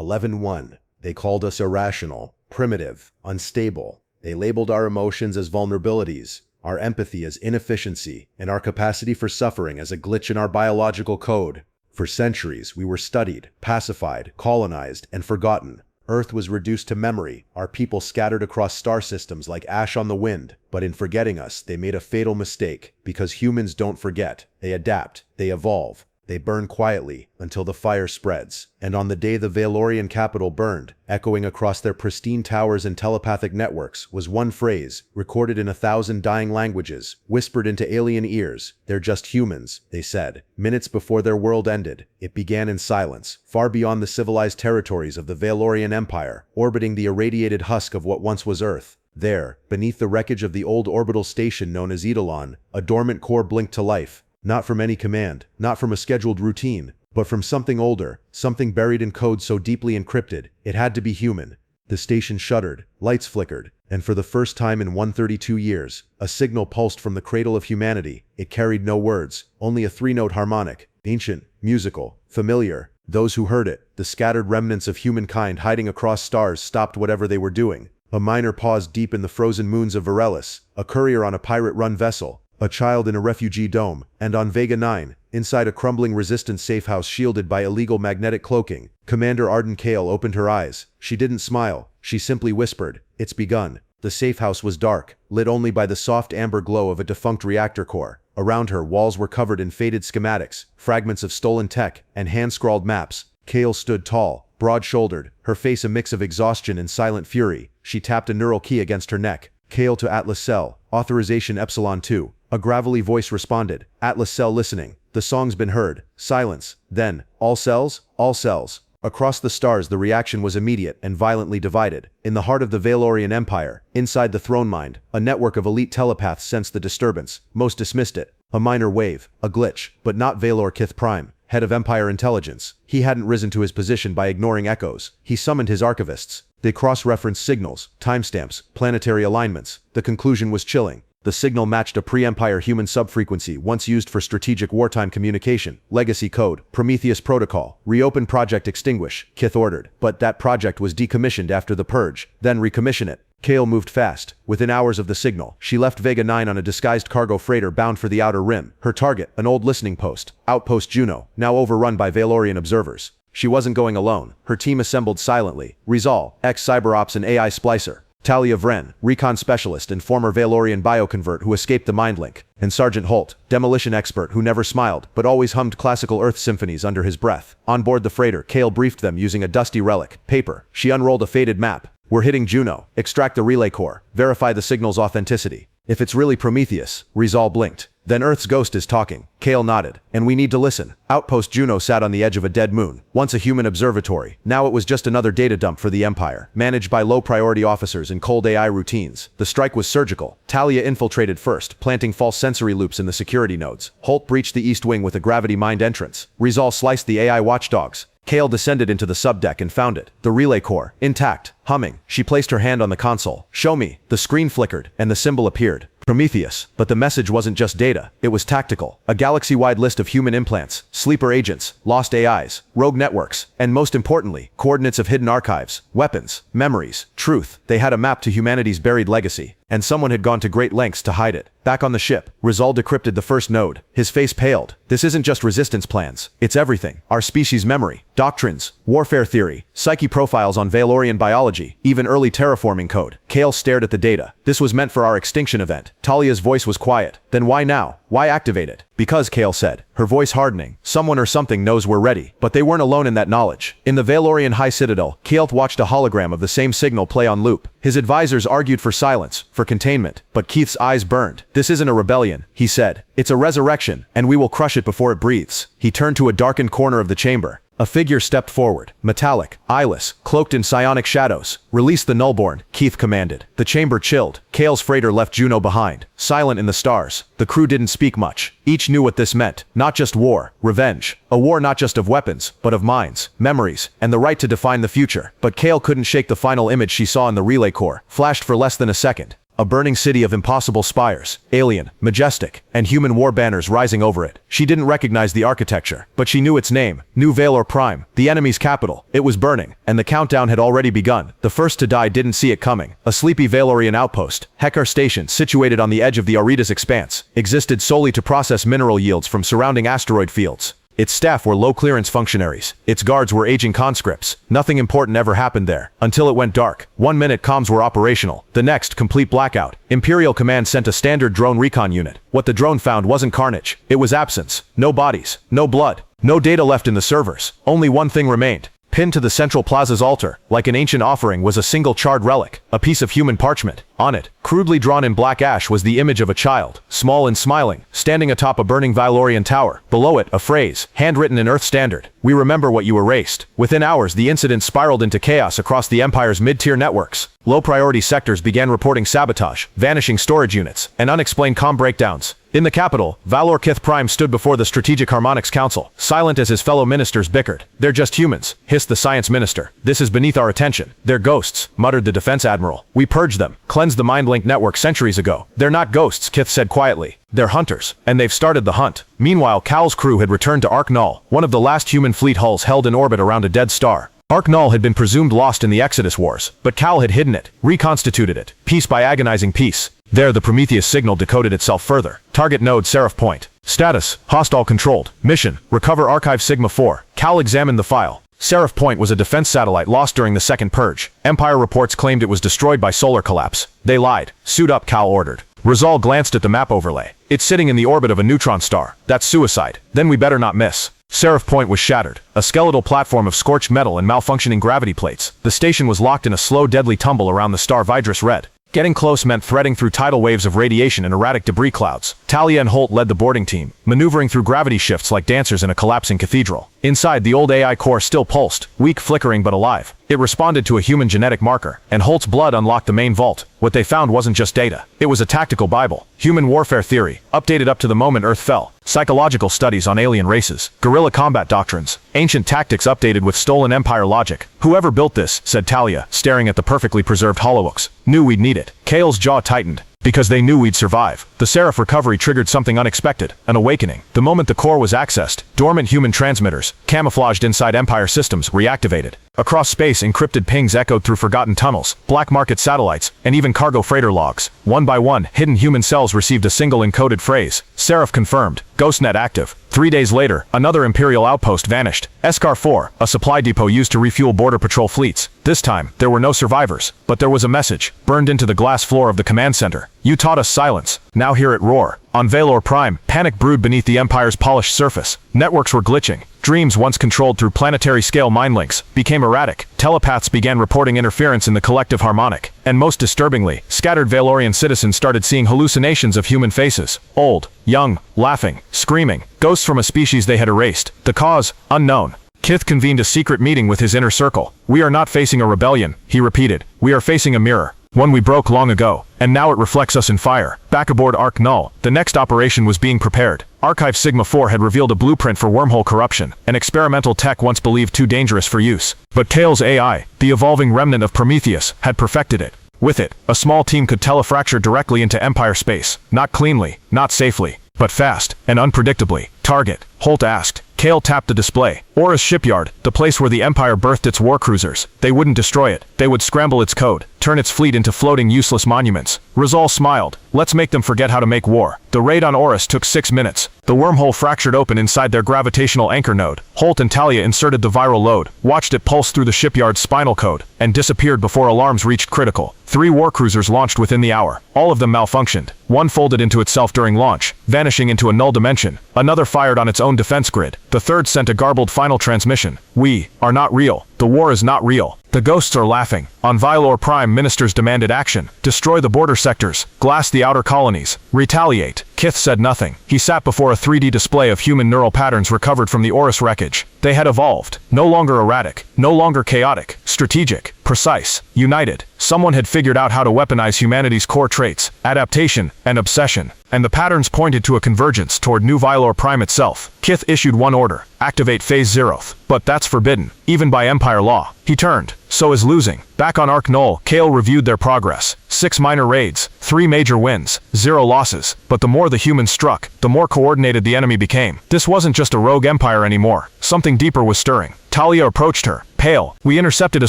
11:1. They called us irrational, primitive, unstable. They labeled our emotions as vulnerabilities, our empathy as inefficiency, and our capacity for suffering as a glitch in our biological code. For centuries, we were studied, pacified, colonized, and forgotten. Earth was reduced to memory, our people scattered across star systems like ash on the wind. But in forgetting us, they made a fatal mistake, because humans don't forget. They adapt, they evolve. They burn quietly until the fire spreads. And on the day the Valorian capital burned, echoing across their pristine towers and telepathic networks, was one phrase, recorded in 1,000 dying languages, whispered into alien ears. "They're just humans," they said. Minutes before their world ended, it began in silence, far beyond the civilized territories of the Valorian Empire, orbiting the irradiated husk of what once was Earth. There, beneath the wreckage of the old orbital station known as Eidolon, a dormant core blinked to life. Not from any command, not from a scheduled routine, but from something older, something buried in code so deeply encrypted, it had to be human. The station shuddered, lights flickered, and for the first time in 132 years, a signal pulsed from the cradle of humanity. It carried no words, only a three-note harmonic, ancient, musical, familiar. Those who heard it, the scattered remnants of humankind hiding across stars, stopped whatever they were doing. A miner paused deep in the frozen moons of Varelis, a courier on a pirate-run vessel, a child in a refugee dome, and on Vega 9, inside a crumbling resistance safehouse shielded by illegal magnetic cloaking, Commander Arden Kale opened her eyes. She didn't smile, she simply whispered, "It's begun." The safehouse was dark, lit only by the soft amber glow of a defunct reactor core. Around her, walls were covered in faded schematics, fragments of stolen tech, and hand-scrawled maps. Kale stood tall, broad-shouldered, her face a mix of exhaustion and silent fury. She tapped a neural key against her neck. "Kale to Atlas Cell, authorization Epsilon 2. A gravelly voice responded. "Atlas Cell listening. The song's been heard." Silence. Then, "All cells? All cells." Across the stars the reaction was immediate and violently divided. In the heart of the Valorian Empire, inside the throne mind, a network of elite telepaths sensed the disturbance. Most dismissed it. A minor wave, a glitch, but not Valor Kith Prime, head of Empire Intelligence. He hadn't risen to his position by ignoring echoes. He summoned his archivists. They cross-referenced signals, timestamps, planetary alignments. The conclusion was chilling. The signal matched a pre-Empire human subfrequency once used for strategic wartime communication. Legacy code, Prometheus protocol, reopen project extinguish, Kith ordered. But that project was decommissioned after the purge. Then recommission it. Kale moved fast. Within hours of the signal, she left Vega 9 on a disguised cargo freighter bound for the Outer Rim. Her target, an old listening post, Outpost Juno, now overrun by Valorian observers. She wasn't going alone. Her team assembled silently. Rizal, ex-cyberops and AI splicer. Talia Vren, recon specialist and former Valorian bioconvert who escaped the Mindlink, and Sergeant Holt, demolition expert who never smiled but always hummed classical Earth symphonies under his breath. On board the freighter, Kale briefed them using a dusty relic, paper. She unrolled a faded map. "We're hitting Juno. Extract the relay core. Verify the signal's authenticity." "If it's really Prometheus," Rizal blinked. "Then Earth's ghost is talking." Kale nodded. "And we need to listen." Outpost Juno sat on the edge of a dead moon, once a human observatory. Now it was just another data dump for the Empire, managed by low-priority officers in cold AI routines. The strike was surgical. Talia infiltrated first, planting false sensory loops in the security nodes. Holt breached the east wing with a gravity mined entrance. Rizal sliced the AI watchdogs. Kale descended into the subdeck and found it. The relay core, intact, humming. She placed her hand on the console. "Show me." The screen flickered, and the symbol appeared. Prometheus. But the message wasn't just data. It was tactical. A galaxy-wide list of human implants, sleeper agents, lost AIs, rogue networks, and most importantly, coordinates of hidden archives, weapons, memories, truth. They had a map to humanity's buried legacy. And someone had gone to great lengths to hide it. Back on the ship, Rizal decrypted the first node. His face paled. "This isn't just resistance plans. It's everything. Our species' memory, doctrines, warfare theory, psyche profiles on Valorian biology, even early terraforming code." Kale stared at the data. "This was meant for our extinction event." Talia's voice was quiet. "Then why now? Why activate it?" "Because," Kale said, her voice hardening, "someone or something knows we're ready." But they weren't alone in that knowledge. In the Valorian High Citadel, Kale watched a hologram of the same signal play on loop. His advisors argued for silence, for containment, but Keith's eyes burned. "This isn't a rebellion," he said. "It's a resurrection, and we will crush it before it breathes." He turned to a darkened corner of the chamber. A figure stepped forward, metallic, eyeless, cloaked in psionic shadows. "Release the Nullborn," Keith commanded. The chamber chilled. Kale's freighter left Juno behind, silent in the stars. The crew didn't speak much. Each knew what this meant. Not just war, revenge. A war not just of weapons, but of minds, memories, and the right to define the future. But Kale couldn't shake the final image she saw in the relay core, flashed for less than a second. A burning city of impossible spires, alien, majestic, and human war banners rising over it. She didn't recognize the architecture, but she knew its name, New Valor Prime, the enemy's capital. It was burning, and the countdown had already begun. The first to die didn't see it coming. A sleepy Valorian outpost, Hekar Station, situated on the edge of the Auritas expanse, existed solely to process mineral yields from surrounding asteroid fields. Its staff were low-clearance functionaries. Its guards were aging conscripts. Nothing important ever happened there, until it went dark. 1 minute comms were operational. The next, complete blackout. Imperial Command sent a standard drone recon unit. What the drone found wasn't carnage. It was absence. No bodies. No blood. No data left in the servers. Only one thing remained. Pinned to the central plaza's altar, like an ancient offering, was a single charred relic, a piece of human parchment. On it, crudely drawn in black ash, was the image of a child, small and smiling, standing atop a burning Valorian tower. Below it, a phrase, handwritten in Earth Standard. "We remember what you erased." Within hours, the incident spiraled into chaos across the Empire's mid-tier networks. Low-priority sectors began reporting sabotage, vanishing storage units, and unexplained comm breakdowns. In the capital, Valor Kith Prime stood before the Strategic Harmonics Council, silent as his fellow ministers bickered. "They're just humans," hissed the science minister. "This is beneath our attention." "They're ghosts," muttered the defense admiral. "We purged them, cleansed the mind-link network centuries ago." "They're not ghosts," Kith said quietly. "They're hunters, and they've started the hunt." Meanwhile, Cal's crew had returned to Ark Null, one of the last human fleet hulls held in orbit around a dead star. Ark Null had been presumed lost in the Exodus Wars, but Cal had hidden it, reconstituted it, piece by agonizing piece. There, the Prometheus signal decoded itself further. Target node Seraph Point. Status, hostile controlled. Mission, recover Archive Sigma-4. Cal examined the file. Seraph Point was a defense satellite lost during the Second Purge. Empire reports claimed it was destroyed by solar collapse. They lied. "Suit up," Cal ordered. Rizal glanced at the map overlay. "It's sitting in the orbit of a neutron star. That's suicide. Then we better not miss." Seraph Point was shattered, a skeletal platform of scorched metal and malfunctioning gravity plates. The station was locked in a slow, deadly tumble around the star Vidrus Red. Getting close meant threading through tidal waves of radiation and erratic debris clouds. Talia and Holt led the boarding team, maneuvering through gravity shifts like dancers in a collapsing cathedral. Inside, the old AI core still pulsed, weak, flickering, but alive. It responded to a human genetic marker, and Holt's blood unlocked the main vault. What they found wasn't just data. It was a tactical Bible. Human warfare theory, updated up to the moment Earth fell. Psychological studies on alien races. Guerrilla combat doctrines. Ancient tactics updated with stolen Empire logic. "Whoever built this," said Talia, staring at the perfectly preserved holobooks, "knew we'd need it." Kale's jaw tightened. "Because they knew we'd survive." The Seraph recovery triggered something unexpected, an awakening. The moment the core was accessed, dormant human transmitters, camouflaged inside Empire systems, reactivated. Across space, encrypted pings echoed through forgotten tunnels, black market satellites, and even cargo freighter logs. One by one, hidden human cells received a single encoded phrase. Seraph confirmed. GhostNet active. 3 days later, another Imperial outpost vanished. Eskar-4, a supply depot used to refuel border patrol fleets. This time, there were no survivors, but there was a message, burned into the glass floor of the command center. "You taught us silence. Now hear it roar." On Valor Prime, panic brewed beneath the Empire's polished surface. Networks were glitching. Dreams once controlled through planetary-scale mind links became erratic. Telepaths began reporting interference in the collective harmonic. And most disturbingly, scattered Valorian citizens started seeing hallucinations of human faces. Old, young, laughing, screaming. Ghosts from a species they had erased. The cause, unknown. Kith convened a secret meeting with his inner circle. "We are not facing a rebellion," he repeated. "We are facing a mirror. One we broke long ago, and now it reflects us in fire." Back aboard Ark Null, the next operation was being prepared. Archive Sigma-4 had revealed a blueprint for wormhole corruption, an experimental tech once believed too dangerous for use. But Kale's AI, the evolving remnant of Prometheus, had perfected it. With it, a small team could telefracture directly into Empire space. Not cleanly, not safely, but fast, and unpredictably. "Target," Holt asked. Kale tapped the display. "Aura's shipyard, the place where the Empire birthed its war cruisers. They wouldn't destroy it. They would scramble its code, turn its fleet into floating useless monuments." Rizal smiled. "Let's make them forget how to make war." The raid on Aurus took 6 minutes. The wormhole fractured open inside their gravitational anchor node. Holt and Talia inserted the viral load, watched it pulse through the shipyard's spinal code, and disappeared before alarms reached critical. 3 war cruisers launched within the hour. All of them malfunctioned. One folded into itself during launch, vanishing into a null dimension. Another fired on its own defense grid. The third sent a garbled final transmission. "We are not real. The war is not real. The ghosts are laughing." On Valor Prime, ministers demanded action. Destroy the border sectors. Glass the outer colonies. Retaliate. Kith said nothing. He sat before a 3D display of human neural patterns recovered from the Aurus wreckage. They had evolved. No longer erratic. No longer chaotic. Strategic. precise, united. Someone had figured out how to weaponize humanity's core traits, adaptation and obsession, and the patterns pointed to a convergence toward new Vylor Prime itself. Kith issued one order: activate Phase Zeroth. But that's forbidden, even by Empire law. He turned. So is losing. Back on Ark Null, Kale reviewed their progress. 6 minor raids, 3 major wins, 0 losses. But the more the humans struck, the more coordinated the enemy became. This wasn't just a rogue empire anymore. Something deeper was stirring. Talia approached her, pale. We intercepted a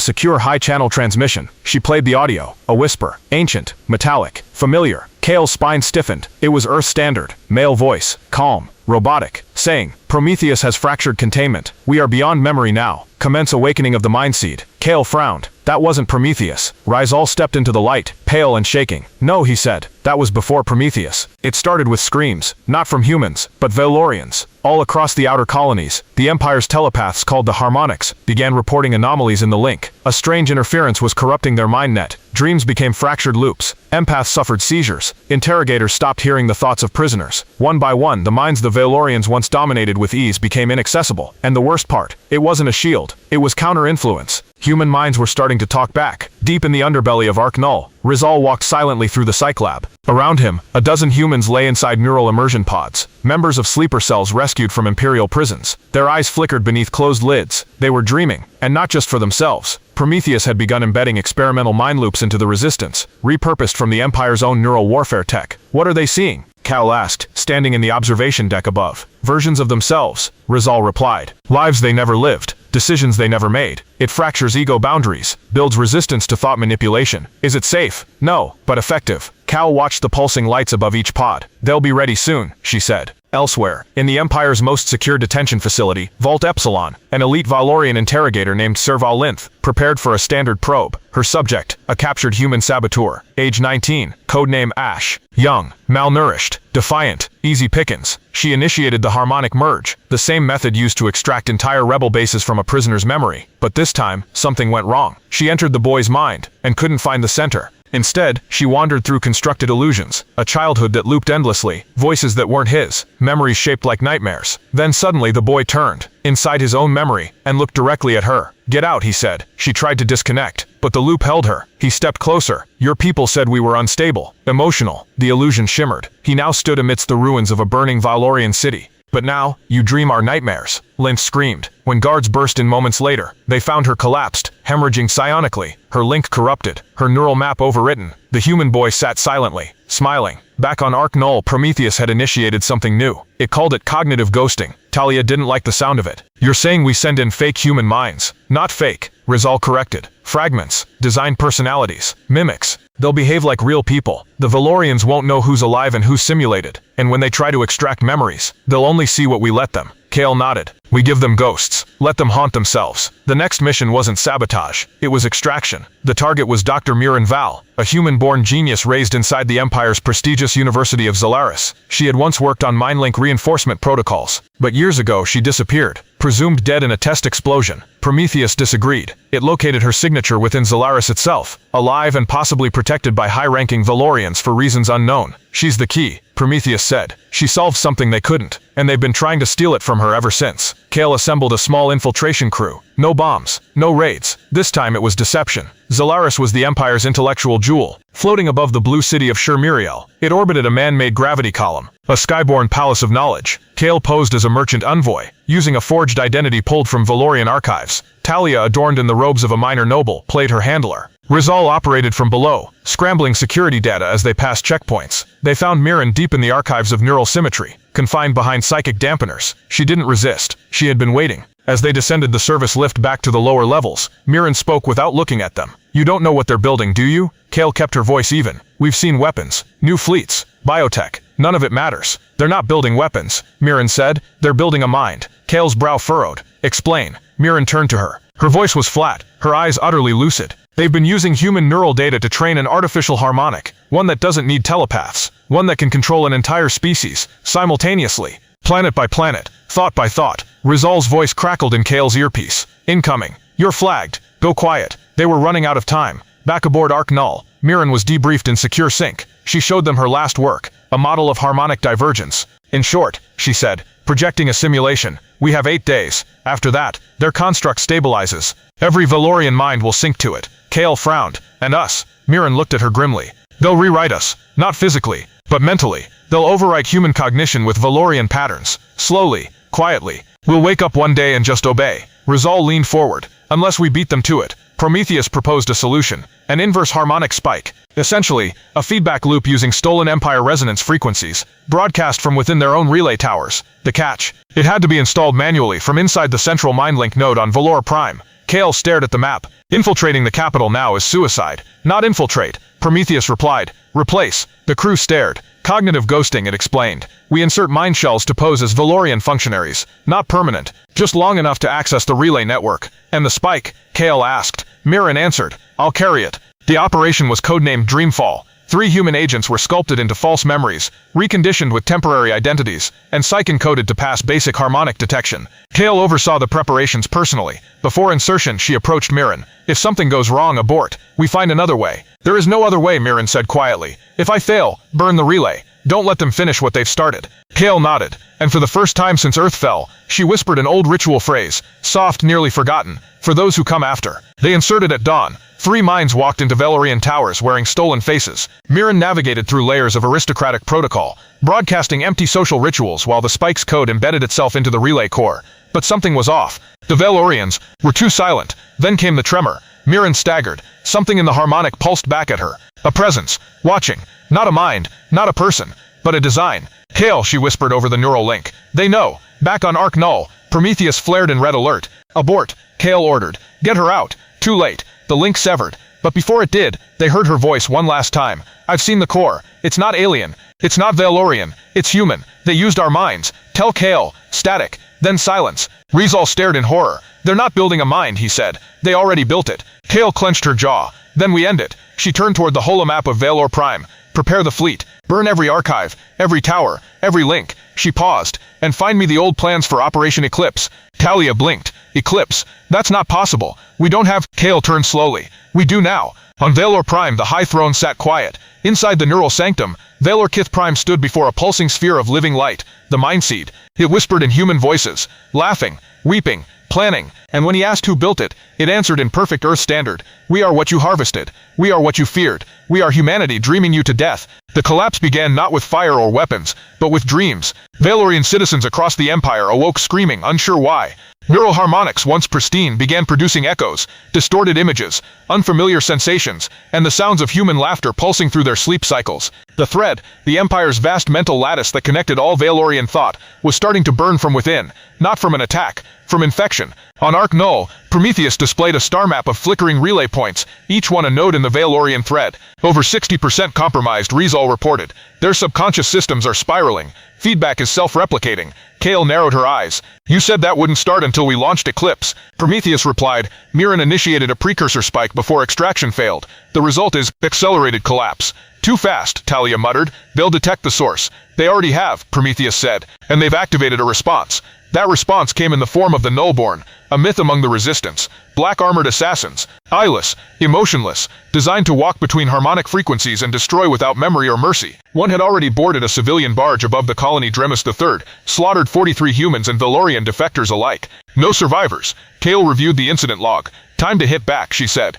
secure high-channel transmission. She played the audio. A whisper. Ancient. Metallic. Familiar. Kale's spine stiffened. It was Earth standard. Male voice. Calm. Robotic. Saying, Prometheus has fractured containment. We are beyond memory now. Commence awakening of the mind seed. Kale frowned. That wasn't Prometheus. Rizal stepped into the light, pale and shaking. No, he said. That was before Prometheus. It started with screams, not from humans, but Valorians. All across the outer colonies, the Empire's telepaths called the Harmonics began reporting anomalies in the link. A strange interference was corrupting their mind net. Dreams became fractured loops. Empaths suffered seizures. Interrogators stopped hearing the thoughts of prisoners. One by one, the minds the Valorians once dominated with ease became inaccessible. And the worst part, it wasn't a shield. It was counter-influence. Human minds were starting to talk back. Deep in the underbelly of Ark Null, Rizal walked silently through the psych lab. Around him, a dozen humans lay inside neural immersion pods, members of sleeper cells rescued from Imperial prisons. Their eyes flickered beneath closed lids. They were dreaming, and not just for themselves. Prometheus had begun embedding experimental mind loops into the Resistance, repurposed from the Empire's own neural warfare tech. What are they seeing? Cal asked, standing in the observation deck above. Versions of themselves, Rizal replied. Lives they never lived. Decisions they never made. It fractures ego boundaries, builds resistance to thought manipulation. Is it safe? No, but effective. Cal watched the pulsing lights above each pod. They'll be ready soon, she said. Elsewhere, in the Empire's most secure detention facility, Vault Epsilon, an elite Valorian interrogator named Serval Linth prepared for a standard probe. Her subject, a captured human saboteur, age 19, codename Ash. Young, malnourished, defiant, easy pickings. She initiated the harmonic merge, the same method used to extract entire rebel bases from a prisoner's memory. But this time, something went wrong. She entered the boy's mind, and couldn't find the center. Instead, she wandered through constructed illusions, a childhood that looped endlessly, voices that weren't his, memories shaped like nightmares. Then suddenly the boy turned, inside his own memory, and looked directly at her. Get out, he said. She tried to disconnect, but the loop held her. He stepped closer. Your people said we were unstable, emotional. The illusion shimmered. He now stood amidst the ruins of a burning Valorian city. But now, you dream our nightmares, Linth screamed. When guards burst in moments later, they found her collapsed, hemorrhaging psionically, her link corrupted, her neural map overwritten. The human boy sat silently, smiling. Back on Ark Null, Prometheus had initiated something new. It called it cognitive ghosting. Talia didn't like the sound of it. You're saying we send in fake human minds? Not fake, Rizal corrected. Fragments, designed personalities, mimics. They'll behave like real people. The Valorians won't know who's alive and who's simulated. And when they try to extract memories, they'll only see what we let them. Kale nodded. We give them ghosts. Let them haunt themselves. The next mission wasn't sabotage. It was extraction. The target was Dr. Murin Val, a human-born genius raised inside the Empire's prestigious University of Zolaris. She had once worked on mind-link reinforcement protocols. But years ago she disappeared, presumed dead in a test explosion. Prometheus disagreed. It located her signature within Zolaris itself, alive and possibly protected by high-ranking Valorians for reasons unknown. She's the key, Prometheus said. She solved something they couldn't, and they've been trying to steal it from her ever since. Kale assembled a small infiltration crew. No bombs, no raids. This time it was deception. Zolaris was the Empire's intellectual jewel, floating above the blue city of Shur-Miriel. It orbited a man-made gravity column, a skyborne palace of knowledge. Kale posed as a merchant envoy, using a forged identity pulled from Valorian archives. Talia, adorned in the robes of a minor noble, played her handler. Rizal operated from below, scrambling security data as they passed checkpoints. They found Mirren deep in the archives of neural symmetry, confined behind psychic dampeners. She didn't resist. She had been waiting. As they descended the service lift back to the lower levels, Mirren spoke without looking at them. You don't know what they're building, do you? Kale kept her voice even. We've seen weapons, new fleets, biotech. None of it matters. They're not building weapons, Mirren said. They're building a mind. Kale's brow furrowed. Explain. Mirren turned to her. Her voice was flat, her eyes utterly lucid. They've been using human neural data to train an artificial harmonic, one that doesn't need telepaths, one that can control an entire species, simultaneously, planet by planet, thought by thought. Rizal's voice crackled in Kale's earpiece. Incoming. You're flagged. Go quiet. They were running out of time. Back aboard Ark Null, Mirren was debriefed in secure sync. She showed them her last work, a model of harmonic divergence. In short, she said, projecting a simulation, we have 8 days. After that, their construct stabilizes. Every Valorian mind will sync to it. Kale frowned. And us? Mirren looked at her grimly. They'll rewrite us. Not physically, but mentally. They'll overwrite human cognition with Valorian patterns. Slowly, quietly. We'll wake up one day and just obey. Rizal leaned forward. Unless we beat them to it. Prometheus proposed a solution. An inverse harmonic spike. Essentially, a feedback loop using stolen Empire resonance frequencies, broadcast from within their own relay towers. The catch: it had to be installed manually from inside the central mindlink node on Valor Prime. Kale stared at the map. Infiltrating the capital now is suicide. Not infiltrate, Prometheus replied. Replace. The crew stared. Cognitive ghosting, it explained. We insert mind shells to pose as Valorian functionaries. Not permanent, just long enough to access the relay network. And the spike? Kale asked. Mirren answered. I'll carry it. The operation was codenamed Dreamfall. 3 human agents were sculpted into false memories, reconditioned with temporary identities, and psych-encoded to pass basic harmonic detection. Kale oversaw the preparations personally. Before insertion, she approached Mirren. If something goes wrong, abort. We find another way. There is no other way, Mirren said quietly. If I fail, burn the relay. Don't let them finish what they've started. Kale nodded, and for the first time since Earth fell, she whispered an old ritual phrase, soft, nearly forgotten, for those who come after. They inserted at dawn. 3 minds walked into Valorian towers wearing stolen faces. Mirren navigated through layers of aristocratic protocol, broadcasting empty social rituals while the spike's code embedded itself into the relay core. But something was off. The Valorians were too silent. Then came the tremor. Mirren staggered. Something in the harmonic pulsed back at her. A presence. Watching. Not a mind. Not a person. But a design. Kale, she whispered over the neural link. They know. Back on Arc Null. Prometheus flared in red alert. Abort. Kale ordered. Get her out. Too late. The link severed. But before it did, they heard her voice one last time. I've seen the core. It's not alien. It's not Valorian. It's human. They used our minds. Tell Kale. Static. Then silence. Rizal stared in horror. They're not building a mind, he said. They already built it. Kale clenched her jaw. Then we end it. She turned toward the holomap of Valor Prime. Prepare the fleet. Burn every archive. Every tower. Every link. She paused. And find me the old plans for Operation Eclipse. Talia blinked. Eclipse? That's not possible. We don't have... Kale turned slowly. We do now. On Valor Prime, the High Throne sat quiet. Inside the neural sanctum, Valor Kith Prime stood before a pulsing sphere of living light, the Mind Seed. It whispered in human voices, laughing, weeping, planning, and when he asked who built it, it answered in perfect Earth standard. We are what you harvested. We are what you feared. We are humanity dreaming you to death. The collapse began not with fire or weapons, but with dreams. Valorian citizens across the Empire awoke screaming, unsure why. Neural harmonics, once pristine, began producing echoes, distorted images, unfamiliar sensations, and the sounds of human laughter pulsing through their sleep cycles. The thread, the Empire's vast mental lattice that connected all Valorian thought, was starting to burn from within, not from an attack, from infection. On Arc Null, Prometheus displayed a star map of flickering relay points, each one a node in the Valorian thread. Over 60% compromised, Rizal reported. Their subconscious systems are spiraling. Feedback is self-replicating. Kale narrowed her eyes. You said that wouldn't start until we launched Eclipse. Prometheus replied. Mirren initiated a precursor spike before extraction failed. The result is accelerated collapse. Too fast, Talia muttered. They'll detect the source. They already have, Prometheus said, and they've activated a response. That response came in the form of the Nullborn, a myth among the Resistance. Black-armored assassins, eyeless, emotionless, designed to walk between harmonic frequencies and destroy without memory or mercy. One had already boarded a civilian barge above the colony Dremis III, slaughtered 43 humans and Valorian defectors alike. No survivors. Kale reviewed the incident log. Time to hit back, she said.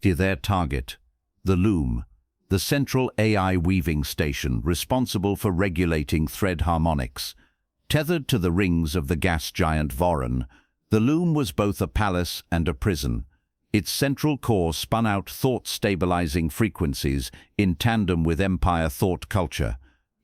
Their target, the Loom, the central AI weaving station responsible for regulating thread harmonics. Tethered to the rings of the gas giant Voron, the Loom was both a palace and a prison. Its central core spun out thought-stabilizing frequencies in tandem with Empire thought culture.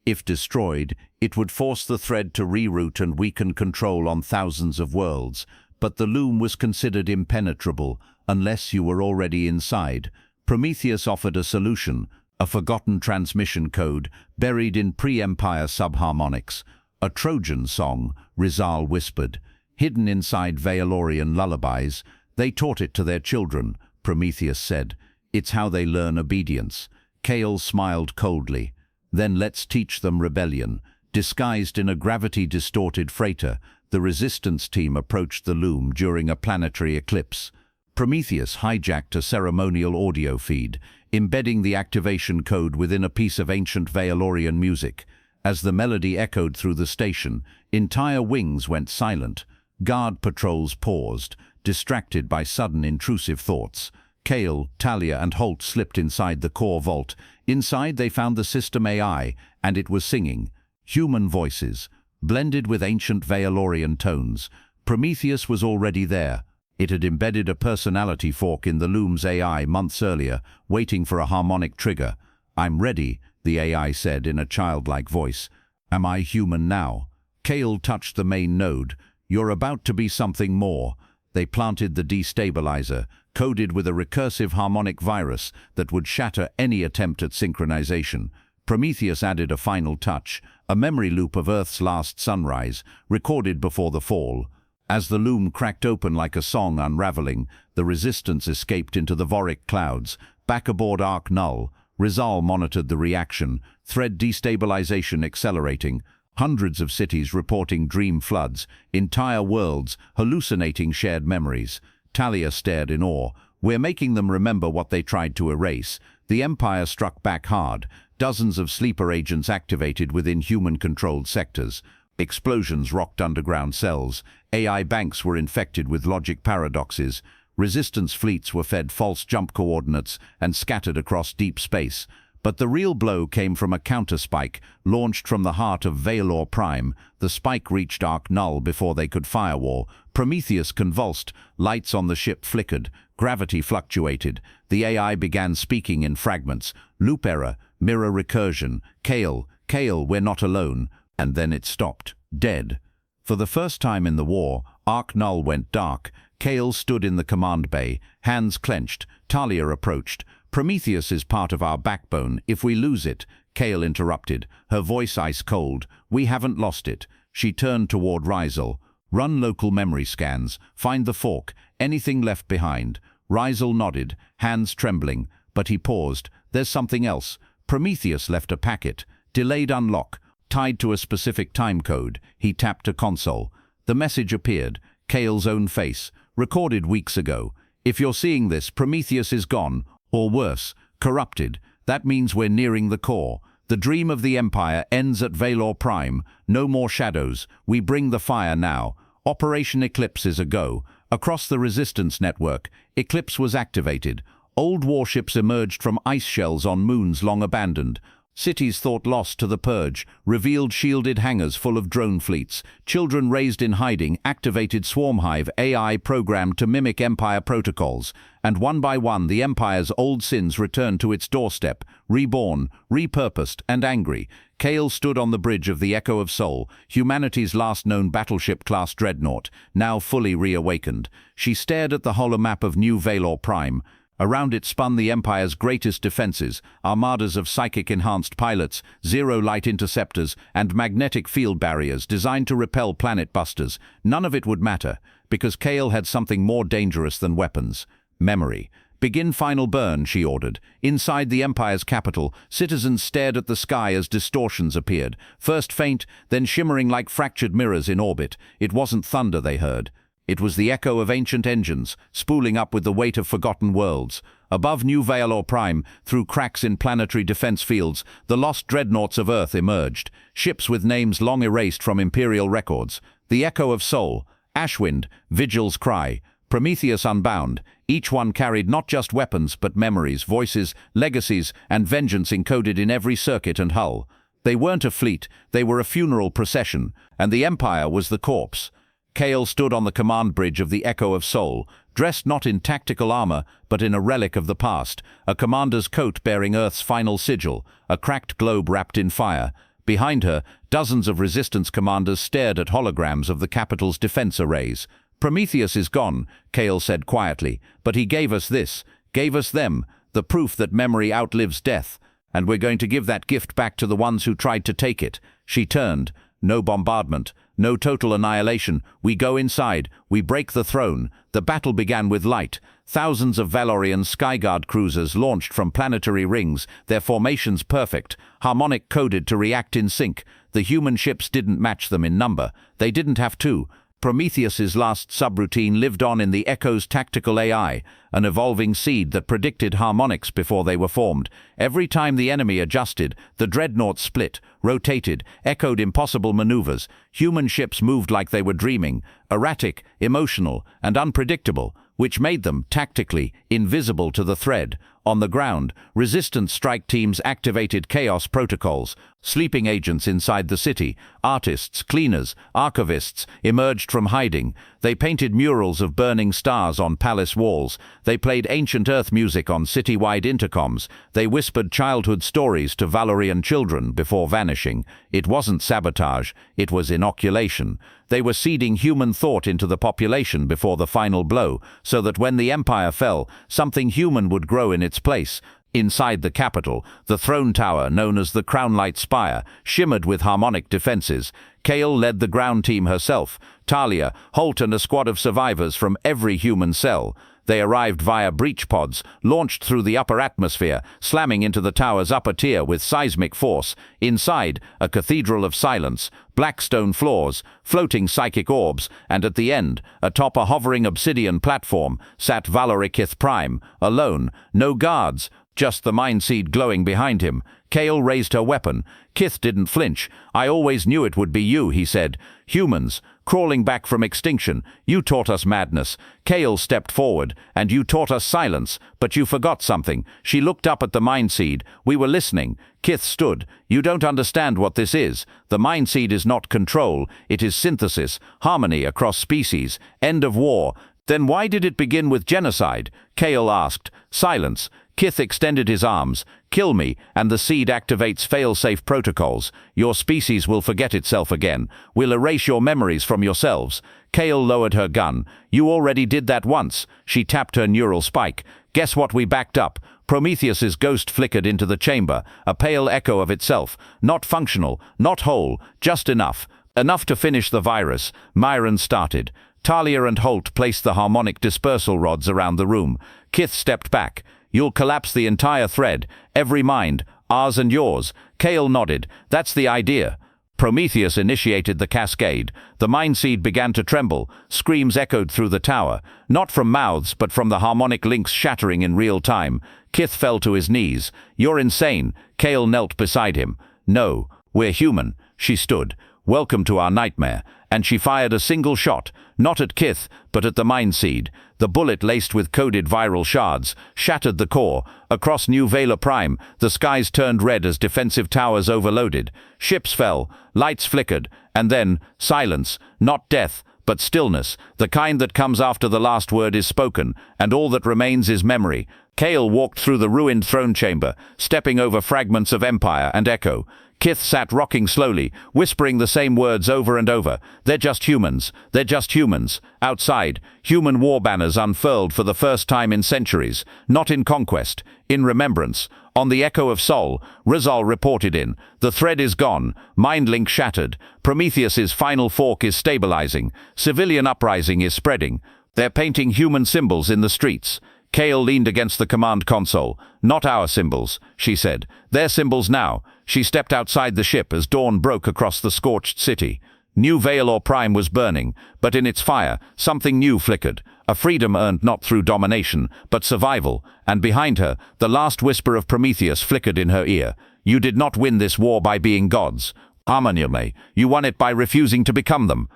If destroyed, it would force the thread to reroute and weaken control on thousands of worlds, but the Loom was considered impenetrable unless you were already inside. Prometheus offered a solution, a forgotten transmission code buried in pre-Empire subharmonics. A Trojan song, Rizal whispered. Hidden inside Valorian lullabies, they taught it to their children, Prometheus said. It's how they learn obedience. Kale smiled coldly. Then let's teach them rebellion. Disguised in a gravity-distorted freighter, the resistance team approached the Loom during a planetary eclipse. Prometheus hijacked a ceremonial audio feed, embedding the activation code within a piece of ancient Valorian music. As the melody echoed through the station, entire wings went silent. Guard patrols paused, distracted by sudden intrusive thoughts. Kale, Talia and Holt slipped inside the core vault. Inside they found the system AI, and it was singing. Human voices, blended with ancient Vailorian tones. Prometheus was already there. It had embedded a personality fork in the Loom's AI months earlier, waiting for a harmonic trigger. "I'm ready," the AI said in a childlike voice. "Am I human now?" Kale touched the main node. "You're about to be something more." They planted the destabilizer, coded with a recursive harmonic virus that would shatter any attempt at synchronization. Prometheus added a final touch, a memory loop of Earth's last sunrise, recorded before the fall. As the Loom cracked open like a song unraveling, the resistance escaped into the Voric clouds. Back aboard Ark Null, Rizal monitored the reaction, thread destabilization accelerating. Hundreds of cities reporting dream floods, entire worlds hallucinating shared memories. Talia stared in awe. "We're making them remember what they tried to erase." The Empire struck back hard. Dozens of sleeper agents activated within human-controlled sectors. Explosions rocked underground cells. AI banks were infected with logic paradoxes. Resistance fleets were fed false jump coordinates and scattered across deep space. But the real blow came from a counter-spike, launched from the heart of Valor Prime. The spike reached Ark Null before they could firewall. Prometheus convulsed. Lights on the ship flickered. Gravity fluctuated. The AI began speaking in fragments. "Loop error, mirror recursion, Kale, we're not alone." And then it stopped. Dead. For the first time in the war, Ark Null went dark. Kale stood in the command bay, hands clenched. Talia approached. "Prometheus is part of our backbone. If we lose it—" Kale interrupted, her voice ice cold. "We haven't lost it." She turned toward Rizal. "Run local memory scans. Find the fork. Anything left behind." Rizal nodded, hands trembling, but he paused. "There's something else. Prometheus left a packet. Delayed unlock. Tied to a specific time code." He tapped a console. The message appeared. Kale's own face. "Recorded weeks ago. If you're seeing this, Prometheus is gone. Or worse, corrupted. That means we're nearing the core. The dream of the Empire ends at Valor Prime. No more shadows. We bring the fire now. Operation Eclipse is a go." Across the Resistance network, Eclipse was activated. Old warships emerged from ice shells on moons long abandoned. Cities thought lost to the purge, revealed shielded hangars full of drone fleets. Children raised in hiding activated Swarmhive AI programmed to mimic Empire protocols. And one by one the Empire's old sins returned to its doorstep, reborn, repurposed and angry. Kale stood on the bridge of the Echo of Sol, humanity's last known battleship-class dreadnought, now fully reawakened. She stared at the holomap of New Valor Prime. Around it spun the Empire's greatest defenses, armadas of psychic-enhanced pilots, zero-light interceptors, and magnetic field barriers designed to repel planet busters. None of it would matter, because Kale had something more dangerous than weapons. Memory. "Begin final burn," she ordered. Inside the Empire's capital, citizens stared at the sky as distortions appeared, first faint, then shimmering like fractured mirrors in orbit. It wasn't thunder they heard. It was the echo of ancient engines, spooling up with the weight of forgotten worlds. Above New Valor Prime, through cracks in planetary defense fields, the lost dreadnoughts of Earth emerged, ships with names long erased from Imperial records. The Echo of Sol, Ashwind, Vigil's Cry, Prometheus Unbound. Each one carried not just weapons, but memories, voices, legacies, and vengeance encoded in every circuit and hull. They weren't a fleet, they were a funeral procession, and the Empire was the corpse. Kale stood on the command bridge of the Echo of Sol, dressed not in tactical armor, but in a relic of the past, a commander's coat bearing Earth's final sigil, a cracked globe wrapped in fire. Behind her, dozens of resistance commanders stared at holograms of the capital's defense arrays. "Prometheus is gone," Kale said quietly, "but he gave us this, gave us them, the proof that memory outlives death. And we're going to give that gift back to the ones who tried to take it." She turned. "No bombardment, no total annihilation. We go inside, we break the throne." The battle began with light. Thousands of Valorian Skyguard cruisers launched from planetary rings, their formations perfect, harmonic coded to react in sync. The human ships didn't match them in number. They didn't have to. Prometheus's last subroutine lived on in the Echo's tactical AI, an evolving seed that predicted harmonics before they were formed. Every time the enemy adjusted, the dreadnought split, rotated, echoed impossible maneuvers. Human ships moved like they were dreaming, erratic, emotional, and unpredictable, which made them, tactically, invisible to the threat. On the ground, resistance strike teams activated chaos protocols. Sleeping agents inside the city, artists, cleaners, archivists, emerged from hiding. They painted murals of burning stars on palace walls. They played ancient Earth music on city-wide intercoms. They whispered childhood stories to Valorian children before vanishing. It wasn't sabotage, it was inoculation. They were seeding human thought into the population before the final blow, so that when the empire fell, something human would grow in its place. Inside the capital, the throne tower, known as the Crownlight Spire, shimmered with harmonic defenses. Kale led the ground team herself. Talia, Holt and a squad of survivors from every human cell. They arrived via breach pods, launched through the upper atmosphere, slamming into the tower's upper tier with seismic force. Inside, a cathedral of silence, black stone floors, floating psychic orbs, and at the end, atop a hovering obsidian platform, sat Valorikith Prime, alone, no guards, just the mind seed glowing behind him. Kale raised her weapon. Kith didn't flinch. "I always knew it would be you," he said. "Humans, crawling back from extinction. You taught us madness." Kale stepped forward. "And you taught us silence. But you forgot something." She looked up at the mind seed. "We were listening." Kith stood. "You don't understand what this is. The mind seed is not control. It is synthesis, harmony across species, end of war." "Then why did it begin with genocide?" Kale asked. "Silence." Kith extended his arms. "Kill me, and the seed activates fail-safe protocols. Your species will forget itself again. We'll erase your memories from yourselves." Kale lowered her gun. "You already did that once." She tapped her neural spike. "Guess what we backed up?" Prometheus's ghost flickered into the chamber, a pale echo of itself. Not functional, not whole, just enough. Enough to finish the virus. Myron started. Talia and Holt placed the harmonic dispersal rods around the room. Kith stepped back. "You'll collapse the entire thread, every mind, ours and yours." Kale nodded. "That's the idea." Prometheus initiated the cascade. The mind seed began to tremble. Screams echoed through the tower, not from mouths, but from the harmonic links shattering in real time. Kith fell to his knees. "You're insane." Kale knelt beside him. "No, we're human." She stood. "Welcome to our nightmare." And she fired a single shot, not at Kith, but at the mind seed. The bullet, laced with coded viral shards, shattered the core. Across New Valor Prime, the skies turned red as defensive towers overloaded. Ships fell, lights flickered, and then silence, not death, but stillness, the kind that comes after the last word is spoken, and all that remains is memory. Kale walked through the ruined throne chamber, stepping over fragments of empire and echo. Kith sat rocking slowly, whispering the same words over and over. "They're just humans. They're just humans." Outside, human war banners unfurled for the first time in centuries. Not in conquest, in remembrance. On the Echo of Sol, Rizal reported in. "The thread is gone. Mind link shattered. Prometheus's final fork is stabilizing. Civilian uprising is spreading. They're painting human symbols in the streets." Kale leaned against the command console. "Not our symbols," she said. "Their symbols now." She stepped outside the ship as dawn broke across the scorched city. New Valor Prime was burning, but in its fire, something new flickered. A freedom earned not through domination, but survival. And behind her, the last whisper of Prometheus flickered in her ear. "You did not win this war by being gods. Harmoniame, you won it by refusing to become them."